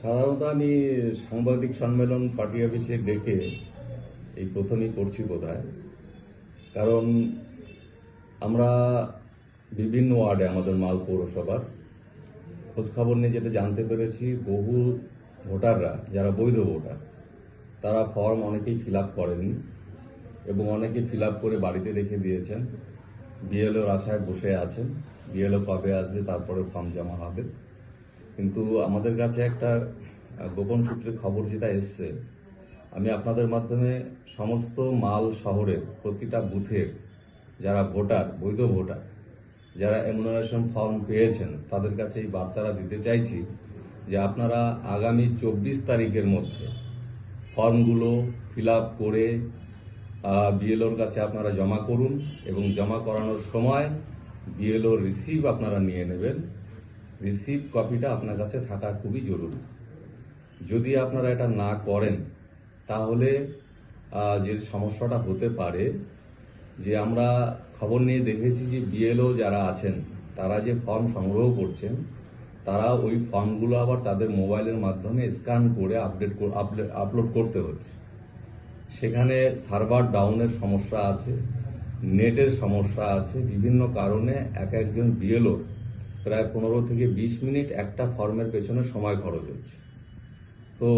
সাধারণত আমি সাংবাদিক সম্মেলন পার্টি অফিসে ডেকে এই প্রথমেই করছি বোধহয়। কারণ আমরা বিভিন্ন ওয়ার্ডে আমাদের মাল পৌরসভার খোঁজখবর নিয়ে যেটা জানতে পেরেছি, বহু ভোটাররা যারা বৈধ ভোটার তারা ফর্ম অনেকেই ফিল আপ করেননি এবং অনেকে ফিল আপ করে বাড়িতে রেখে দিয়েছেন। বিএলওর আশায় বসে আছেন, বিএলও কবে আসবে তারপরে ফর্ম জমা হবে। কিন্তু আমাদের কাছে একটা গোপন সূত্রে খবর যেটা এসছে, আমি আপনাদের মাধ্যমে সমস্ত মাল শহরের প্রতিটা বুথের যারা ভোটার, বৈধ ভোটার, যারা এনুমারেশন ফর্ম পেয়েছেন তাদের কাছে এই বার্তাটা দিতে চাইছি যে আপনারা আগামী 24 তারিখের মধ্যে ফর্মগুলো ফিল আপ করে বিএলওর কাছে আপনারা জমা করুন এবং জমা করানোর সময় বিএলওর রিসিভ আপনারা নিয়ে নেবেন। রিসিভ কপিটা আপনার কাছে থাকা খুবই জরুরি। যদি আপনারা এটা না করেন তাহলে যে সমস্যাটা হতে পারে, যে আমরা খবর নিয়ে দেখেছি যে বিএলও যারা আছেন তারা যে ফর্ম সংগ্রহ করছেন, তারা ওই ফর্মগুলো আবার তাদের মোবাইলের মাধ্যমে স্ক্যান করে আপলোড করতে হচ্ছে। সেখানে সার্ভার ডাউনের সমস্যা আছে, নেটের সমস্যা আছে, বিভিন্ন কারণে একজন বিএলও প্রায় 15 থেকে 20 মিনিট একটা ফর্মের পেছনে সময় খরচ হচ্ছে। তো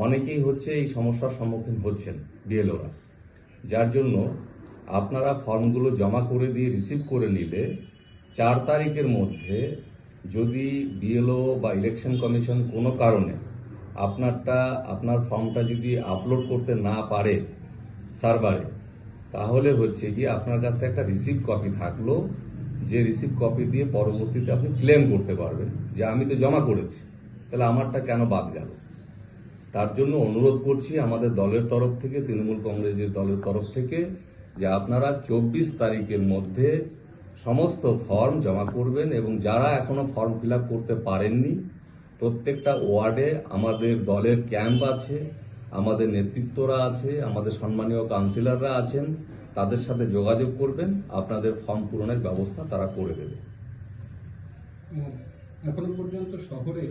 অনেকেই হচ্ছে এই সমস্যার সম্মুখীন হচ্ছেন বিএলওরা, যার জন্য আপনারা ফর্মগুলো জমা করে দিয়ে রিসিভ করে নিলে 4 তারিখের মধ্যে যদি বিএলও বা ইলেকশন কমিশন কোনো কারণে আপনার ফর্মটা যদি আপলোড করতে না পারে সার্ভারে, তাহলে হচ্ছে কি আপনার কাছে একটা রিসিভ কপি থাকলো, যে রিসিভ কপি দিয়ে পরবর্তীতে আপনি ক্লেম করতে পারবেন যে আমি তো জমা করেছি, তাহলে আমারটা কেন বাদ গেল। তার জন্য অনুরোধ করছি আমাদের দলের তরফ থেকে, তৃণমূল কংগ্রেসের দলের তরফ থেকে, যে আপনারা 24 তারিখের মধ্যে সমস্ত ফর্ম জমা করবেন এবং যারা এখনো ফর্ম ফিল আপ করতে পারেননি, প্রত্যেকটা ওয়ার্ডে আমাদের দলের ক্যাম্প আছে, আমাদের নেতৃত্বরা আছে, আমাদের সম্মানীয় কাউন্সিলররা আছেন, তাদের সাথে যোগাযোগ করবেন, আপনাদের ফর্ম পূরণের ব্যবস্থা তারা করে দেবে। এখনো পর্যন্ত শহরে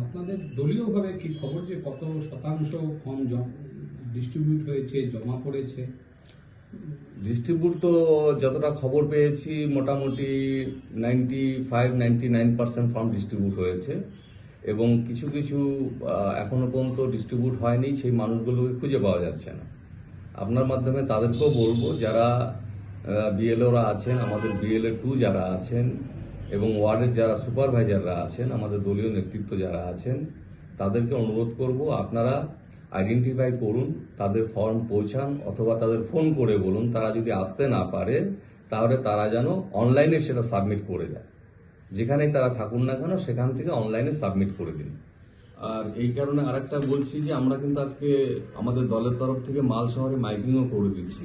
আপনাদের দলীয়ভাবে কি খবর যে কত শতাংশ ফর্ম ডিস্ট্রিবিউট হয়েছে, জমা পড়েছে? ডিস্ট্রিবিউট তো যতটা খবর পেয়েছি মোটামুটি 95-99% ফর্ম ডিস্ট্রিবিউট হয়েছে এবং কিছু কিছু এখনো পর্যন্ত ডিস্ট্রিবিউট হয়নি, সেই মানুষগুলোকে খুঁজে পাওয়া যাচ্ছে না। আপনার মাধ্যমে তাদেরকেও বলবো, যারা বিএলওরা আছেন, আমাদের BLA 2 যারা আছেন এবং ওয়ার্ডের যারা সুপারভাইজাররা আছেন, আমাদের দলীয় নেতৃত্ব যারা আছেন, তাদেরকে অনুরোধ করব আপনারা আইডেন্টিফাই করুন, তাদের ফর্ম পৌঁছান অথবা তাদের ফোন করে বলুন, তারা যদি আসতে না পারে তাহলে তারা যেন অনলাইনে সেটা সাবমিট করে দেয়। যেখানেই তারা থাকুন না কেন সেখান থেকে অনলাইনে সাবমিট করে দিন। আর এই কারণে আরেকটা বলছি যে আমরা কিন্তু আজকে আমাদের দলের তরফ থেকে মাল শহরে মাইকিংও করে দিচ্ছি।